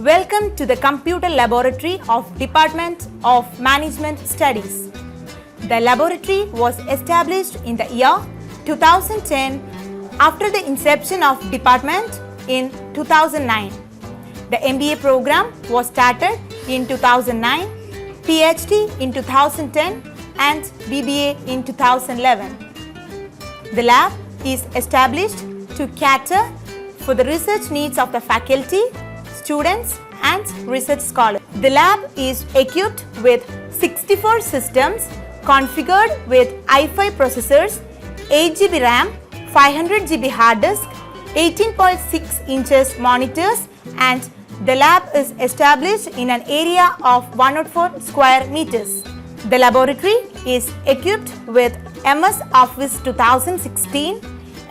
Welcome to the Computer Laboratory of Department of Management Studies. The laboratory was established in the year 2010 after the inception of department in 2009. The MBA program was started in 2009, PhD in 2010 and BBA in 2011. The lab is established to cater for the research needs of the faculty, students and research scholars. The lab is equipped with 64 systems configured with i5 processors, 8GB RAM, 500GB hard disk, 18.6 inches monitors, and the lab is established in an area of 104 square meters. The laboratory is equipped with MS Office 2016,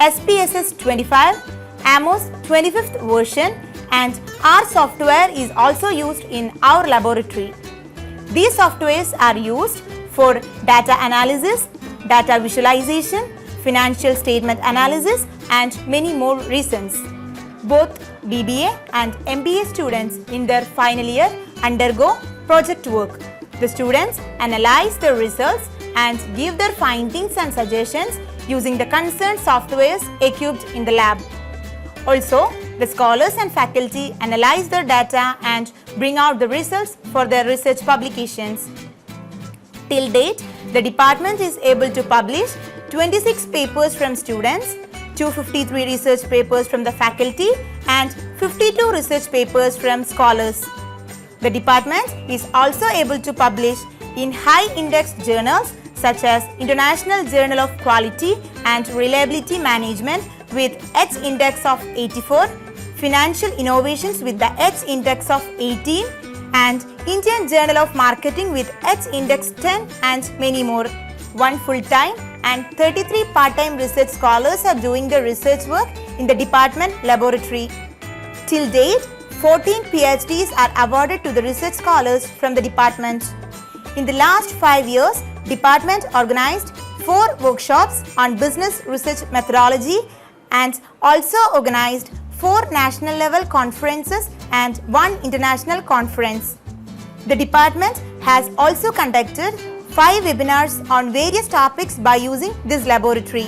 SPSS 25, AMOS 25th version, and R software is also used in our laboratory. These softwares are used for data analysis, data visualization, financial statement analysis, and many more reasons. Both BBA and MBA students in their final year undergo project work. The students analyze the results and give their findings and suggestions using the concerned softwares equipped in the lab. Also, the scholars and faculty analyze their data and bring out the results for their research publications. Till date, the department is able to publish 26 papers from students, 253 research papers from the faculty, and 52 research papers from scholars. The department is also able to publish in high-indexed journals such as International Journal of Quality and Reliability Management with H index of 84, Financial Innovations with the H index of 18, and Indian Journal of Marketing with H index 10, and many more. One full-time and 33 part-time research scholars are doing the research work in the department laboratory. Till date, 14 PhDs are awarded to the research scholars from the department. In the last 5 years, department organized 4 workshops on business research methodology and also organized 4 national level conferences and 1 international conference. The department has also conducted 5 webinars on various topics by using this laboratory.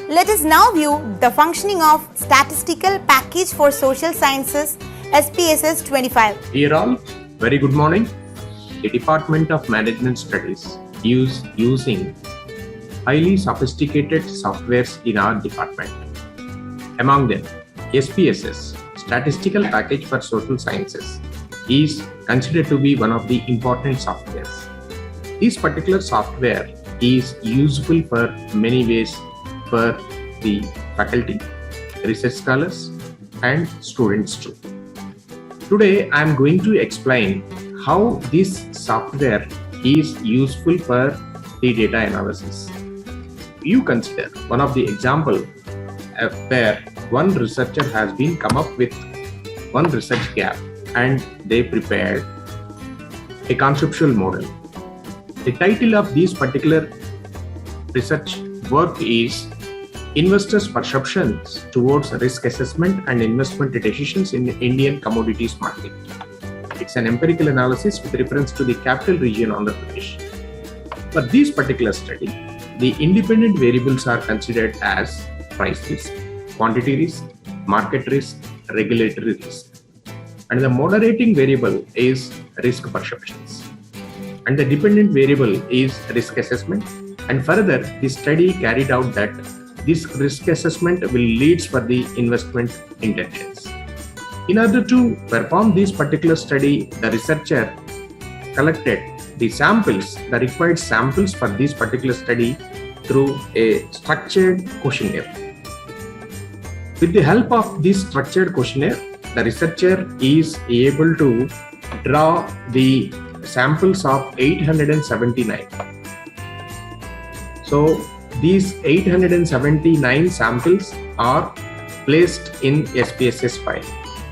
Let us now view the functioning of Statistical Package for Social Sciences SPSS 25. Dear all, very good morning. The Department of Management Studies is using highly sophisticated softwares in our department. Among them, SPSS, Statistical Package for Social Sciences, is considered to be one of the important softwares. This particular software is useful for many ways for the faculty, research scholars, and students too. Today, I am going to explain how this software is useful for the data analysis. You consider one of the example where one researcher has been come up with one research gap and they prepared a conceptual model. The title of this particular research work is Investors' Perceptions Towards Risk Assessment and Investment Decisions in the Indian Commodities Market. It's an empirical analysis with reference to the capital region Andhra Pradesh. For this particular study, the independent variables are considered as price risk, quantity risk, market risk, regulatory risk. And the moderating variable is risk perceptions. And the dependent variable is risk assessment. And further, the study carried out that this risk assessment will lead for the investment intentions. In order to perform this particular study, the researcher collected the samples, the required samples for this particular study through a structured questionnaire. With the help of this structured questionnaire, the researcher is able to draw the samples of 879. So these 879 samples are placed in SPSS file.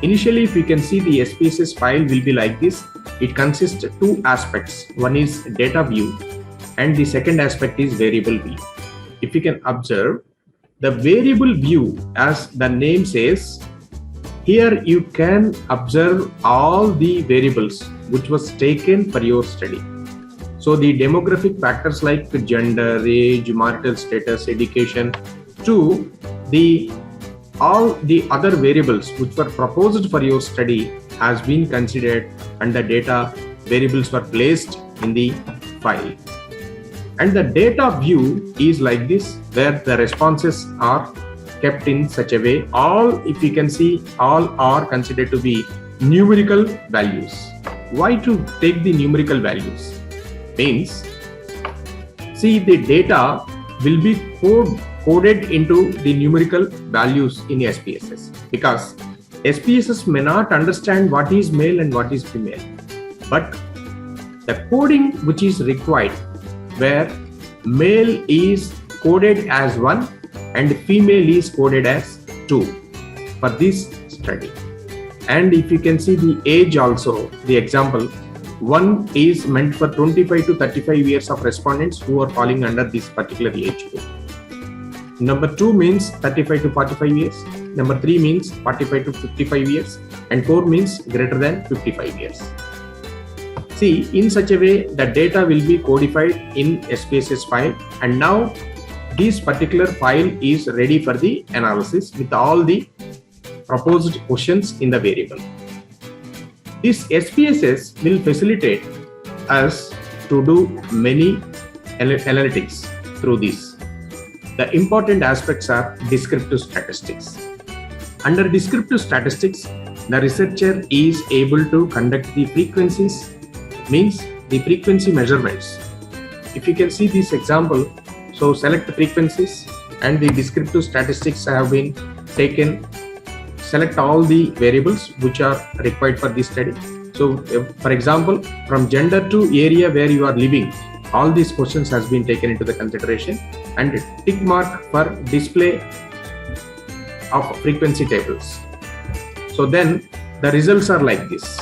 Initially, if you can see, the SPSS file will be like this. It consists of 2 aspects. One is data view and the second aspect is variable view. If you can observe, the variable view, as the name says, Here you can observe all the variables which was taken for your study. So the demographic factors like gender, age, marital status, education, to all the other variables which were proposed for your study has been considered, and the data variables were placed in the file. And the data view is like this, where the responses are kept in such a way, if you can see, all are considered to be numerical values. Why to take the numerical values? Means, see, the data will be coded into the numerical values in SPSS, because SPSS may not understand what is male and what is female, but the coding which is required, where male is coded as 1 and female is coded as 2 for this study. And if you can see the age also, the example, 1 is meant for 25 to 35 years of respondents who are falling under this particular age group. Number 2 means 35 to 45 years. Number 3 means 45 to 55 years. And 4 means greater than 55 years. See, in such a way, the data will be codified in SPSS file, and now this particular file is ready for the analysis with all the proposed questions in the variable. This SPSS will facilitate us to do many analytics through this. The important aspects are descriptive statistics. Under descriptive statistics, the researcher is able to conduct the frequencies, means the frequency measurements. If you can see this example, so select the frequencies, and the descriptive statistics have been taken. Select all the variables which are required for this study. So for example, from gender to area where you are living, all these questions has been taken into the consideration, and tick mark for display of frequency tables. So then the results are like this,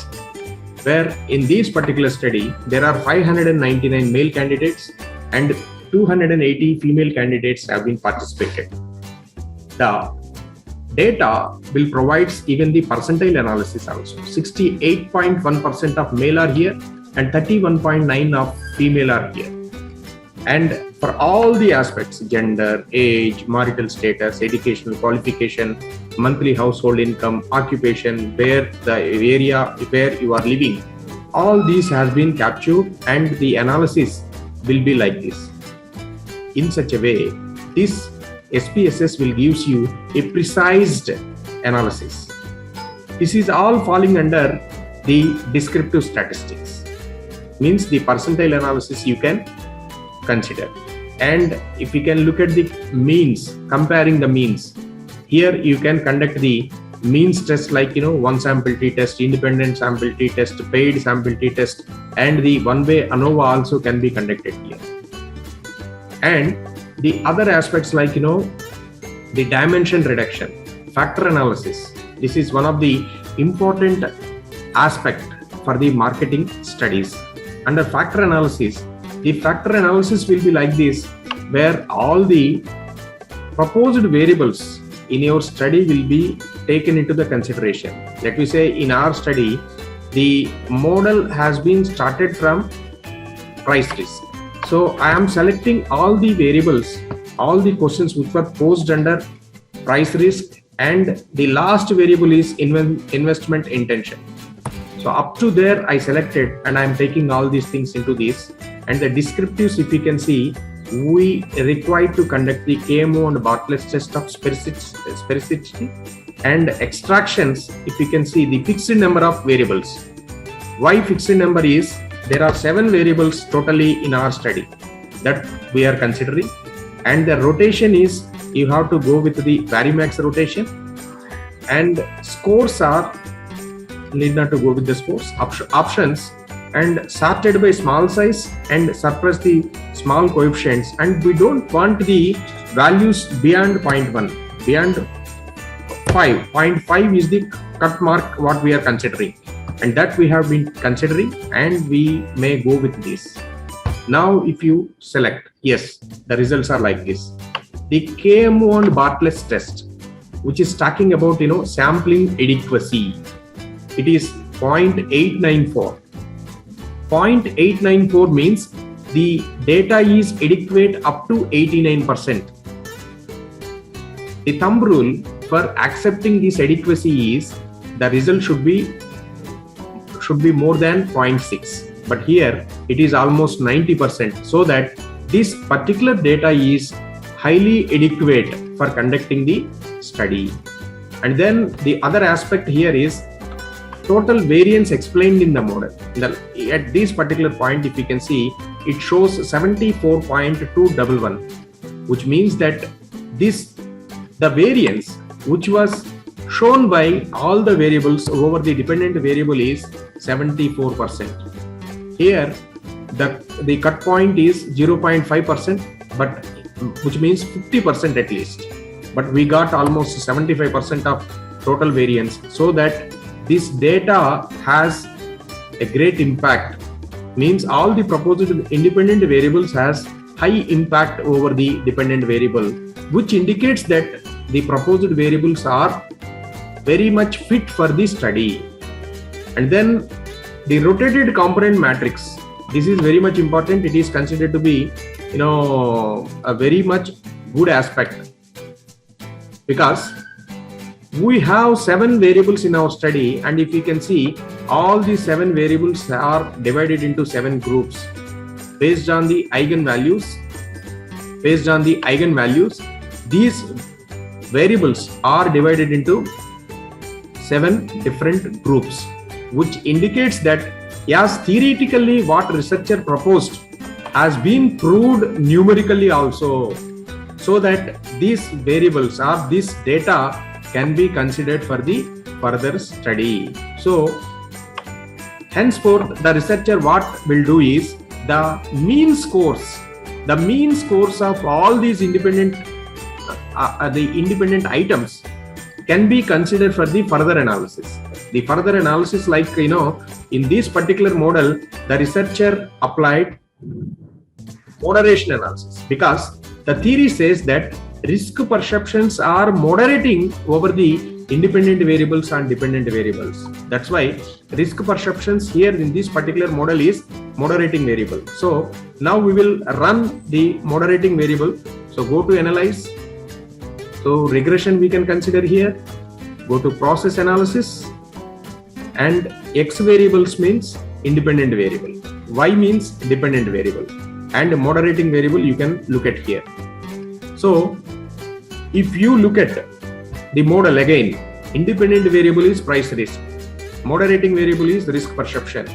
where in this particular study there are 599 male candidates and 280 female candidates have been participated. The data will provide even the percentile analysis also. 68.1% of male are here and 31.9% of female are here. And for all the aspects, gender, age, marital status, educational qualification, monthly household income, occupation, where the area where you are living, all these has been captured, and the analysis will be like this. In such a way, this SPSS will gives you a precise analysis. This is all falling under the descriptive statistics, means the percentile analysis you can consider. And if you can look at the means, comparing the means, here you can conduct the means test like one sample t-test, independent sample t-test, paid sample t-test, and the one-way ANOVA also can be conducted here. And the other aspects like the dimension reduction, factor analysis. This is one of the important aspect for the marketing studies. Under factor analysis, the factor analysis will be like this, where all the proposed variables in your study will be taken into the consideration. Let me say in our study, the model has been started from price risk. So I am selecting all the variables, all the questions which were posed under price risk, and the last variable is investment intention. So up to there I selected, and I am taking all these things into this. And the descriptives, if you can see, we required to conduct the KMO and Bartlett's test of sphericity, and extractions, if you can see, the fixed number of variables. Why fixed number is, there are 7 variables totally in our study that we are considering, and the rotation is, you have to go with the Varimax rotation, and scores are, need not to go with the scores, options, and sorted by small size and suppress the small coefficients, and we don't want the values beyond 0.1, beyond 5. 0.5 is the cut mark what we are considering, and that we have been considering, and we may go with this. Now if you select yes, the results are like this. The KMO and Bartlett's test, which is talking about, sampling adequacy. It is 0.894. 0.894 means the data is adequate up to 89%. The thumb rule for accepting this adequacy is the result should be more than 0.6. But here it is almost 90%, so that this particular data is highly adequate for conducting the study. And then the other aspect here is total variance explained in the model. At this particular point, if you can see, it shows 74.211, which means that the variance which was shown by all the variables over the dependent variable is 74%. Here the cut point is 0.5%, but which means 50% at least. But we got almost 75% of total variance, so that this data has a great impact. Means all the proposed independent variables has high impact over the dependent variable, which indicates that the proposed variables are very much fit for the study. And then the rotated component matrix, this is very much important. It is considered to be a very much good aspect, because we have 7 variables in our study, and if you can see, all these 7 variables are divided into 7 groups based on the eigenvalues. These variables are divided into 7 different groups, which indicates that yes, theoretically what researcher proposed has been proved numerically also, so that these variables or this data can be considered for the further study. So henceforth, the researcher what will do is the mean scores of all these independent items can be considered for the further analysis. The further analysis, like in this particular model, the researcher applied moderation analysis, because the theory says that risk perceptions are moderating over the independent variables and dependent variables. That's why risk perceptions here in this particular model is moderating variable. So now we will run the moderating variable. So go to analyze. So regression we can consider here. Go to process analysis, and X variables means independent variable, Y means dependent variable, and moderating variable you can look at here. So if you look at the model again, independent variable is price risk, moderating variable is risk perception,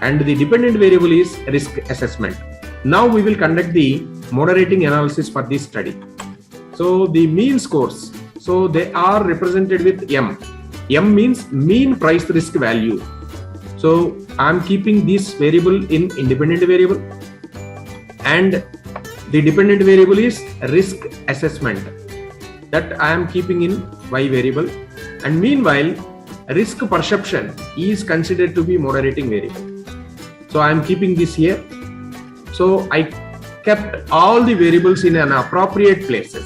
and the dependent variable is risk assessment. Now we will conduct the moderating analysis for this study. So the mean scores, so they are represented with M. M means mean price risk value. So I am keeping this variable in independent variable, and the dependent variable is risk assessment, that I am keeping in Y variable. And meanwhile, risk perception is considered to be moderating variable. So I am keeping this here. So I kept all the variables in an appropriate places.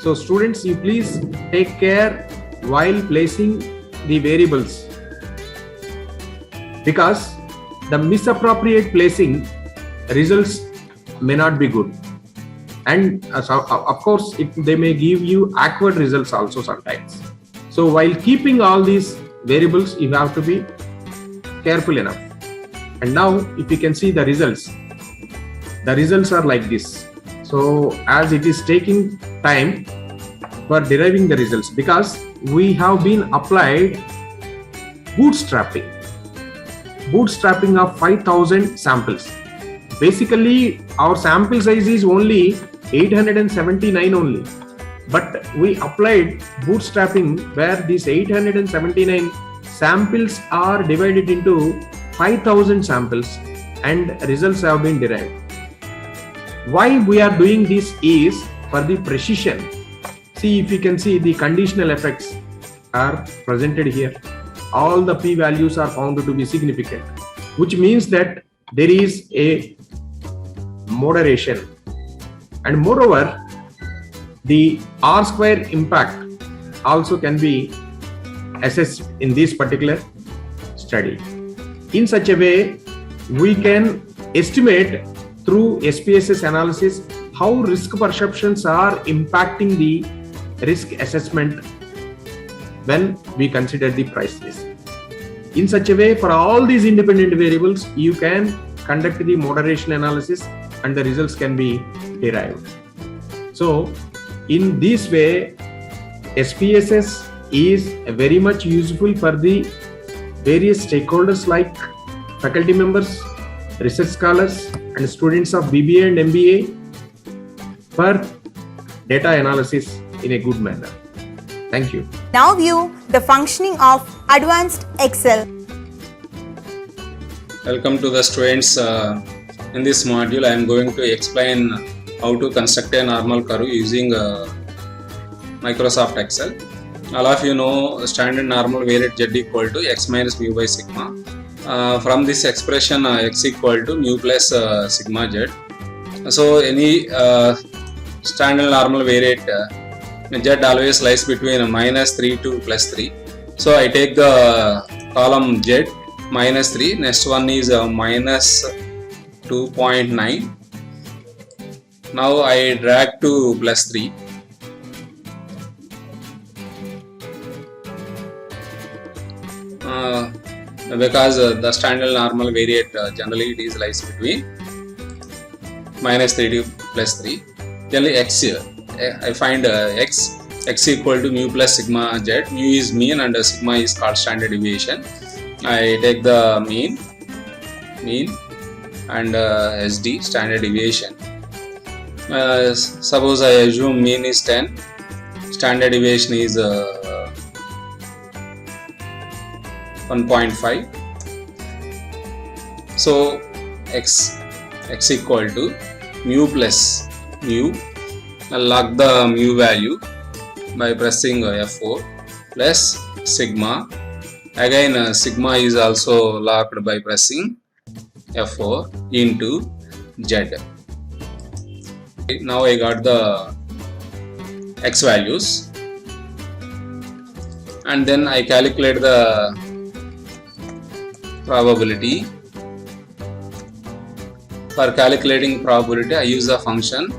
So students, you please take care while placing the variables, because the misappropriate placing results may not be good. And of course, they may give you awkward results also sometimes. So while keeping all these variables, you have to be careful enough. And now if you can see the results are like this. So as it is taking time for deriving the results, because we have been applied bootstrapping of 5,000 samples. Basically our sample size is only 879 only, but we applied bootstrapping where these 879 samples are divided into 5,000 samples and results have been derived. Why we are doing this is for the precision. See, if you can see, the conditional effects are presented here. All the p values are found to be significant, which means that there is a moderation. And moreover, the R square impact also can be assessed in this particular study. In such a way, we can estimate through SPSS analysis how risk perceptions are impacting the risk assessment when we consider the price risk. In such a way, for all these independent variables, you can conduct the moderation analysis and the results can be derived. So, in this way, SPSS is very much useful for the various stakeholders like faculty members, research scholars, and students of BBA and MBA for data analysis in a good manner. Thank you. Now view the functioning of Advanced Excel. Welcome to the students. In this module, I am going to explain how to construct a normal curve using Microsoft Excel. All of you know standard normal variate z equal to x minus mu by sigma. From this expression, x equal to mu plus sigma z. So any standard normal variate z always lies between minus 3 to plus 3. So I take the column z minus 3, next one is minus 2.9. Now I drag to plus 3. Because the standard normal variate generally it is lies between minus 3 to plus 3. Generally x here, I find x equal to mu plus sigma z. Mu is mean and sigma is called standard deviation. I take the mean and SD standard deviation. Suppose I assume mean is 10, standard deviation is 1.5. So x equal to mu plus mu. I'll log the mu value by pressing F4 plus sigma. Again sigma is also locked by pressing F4 into Z. Now I got the x values and then I calculate the probability. For calculating probability, I use the function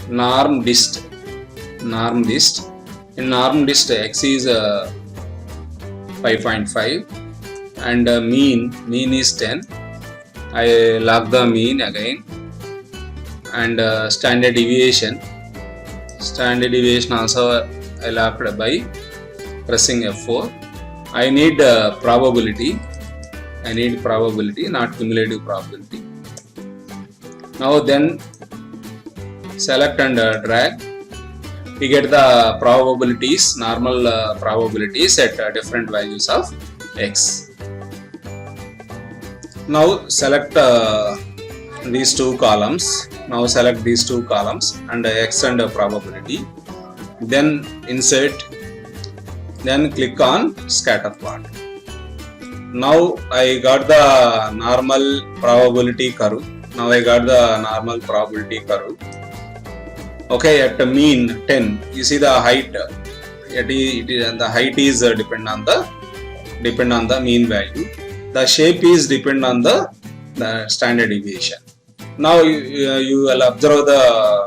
normdist. In normdist, x is 5.5 and mean is 10. I log the mean again and standard deviation also I logged by pressing F4. I need probability, not cumulative probability. Now then select and drag. We get the probabilities, normal probabilities at different values of x. Now select these two columns. And x and probability. Then insert. Then click on scatter plot. Now I got the normal probability curve. Okay, at the mean 10, you see the height. The height is depend on the mean value. The shape is depend on the standard deviation. Now you will observe the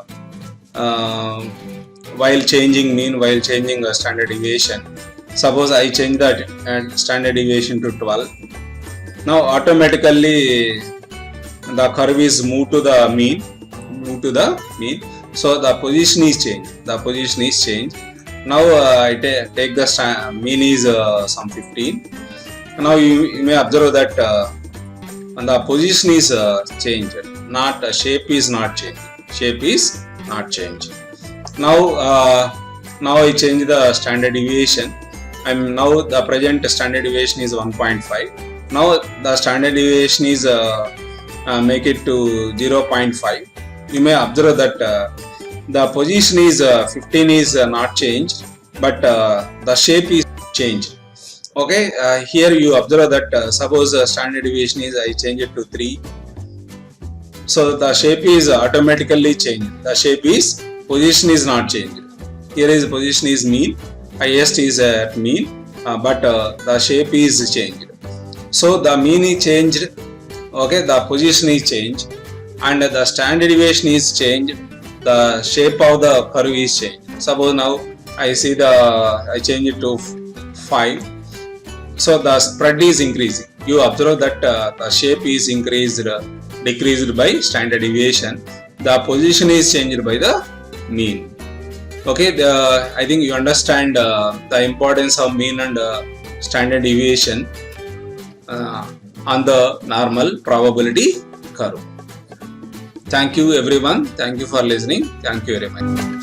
while changing mean, while changing the standard deviation. Suppose I change that standard deviation to 12. Now automatically the curve is moved to the mean. So the position is changed. Now I take the mean is some 15. Now you may observe that the position is changed. Shape is not changed. Now I change the standard deviation. Now the present standard deviation is 1.5. Now the standard deviation is make it to 0.5. You may observe that the position is 15 is not changed, but the shape is changed. Okay, here you observe that suppose standard deviation is I change it to 3. So the shape is automatically changed. Position is not changed. here is position is mean, highest is at mean, but the shape is changed. So the mean is changed, okay, the position is changed, and the standard deviation is changed, the shape of the curve is changed. Suppose now I change it to 5, so the spread is increasing. You observe that the shape is decreased by standard deviation, the position is changed by the mean. Okay, I think you understand the importance of mean and standard deviation on the normal probability curve. Thank you everyone. Thank you for listening. Thank you very much.